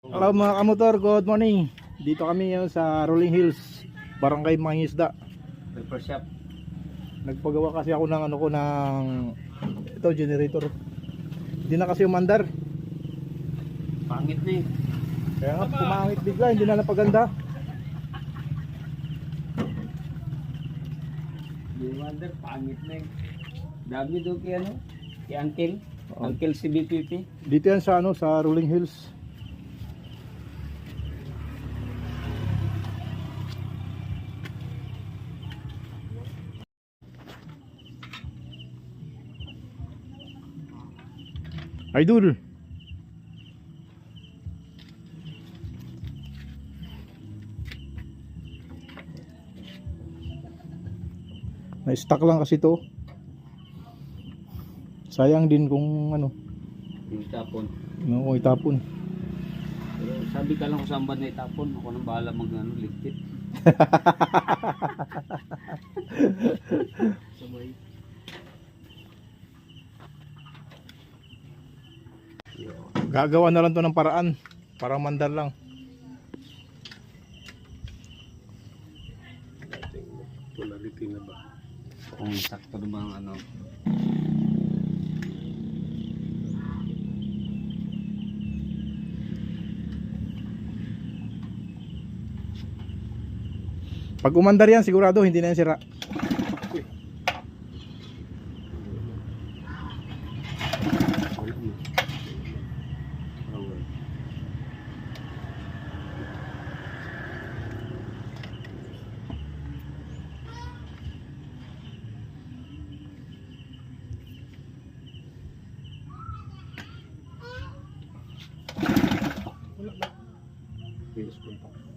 Hello mga kamotor, good morning. Dito kami ngayon sa Rolling Hills, Barangay Mangingisda. Paper shop. Nagpagawa kasi ako ng ito generator. Hindi na kasi umandar. Pangit na eh. Kaya nga pumangit bigla, hindi na napaganda. Di wonder, pangit na eh. Dami doon kay ano? Kay Uncle. Oo. Uncle CB50. Dito yan sa sa Rolling Hills. Idol. Na-stuck lang kasi to. Sayang din kung Yung tapon. kung itapon. Pero sabi ka lang kung saan ba na itapon. Ako nang bahala ligpit. Sabay. Gagawa na lang to ng paraan para mandar lang. Polarity na ba? Kung sakto naman ano. Pag umandar yan sigurado hindi na yan sira. Wala na. Power. Finish contact.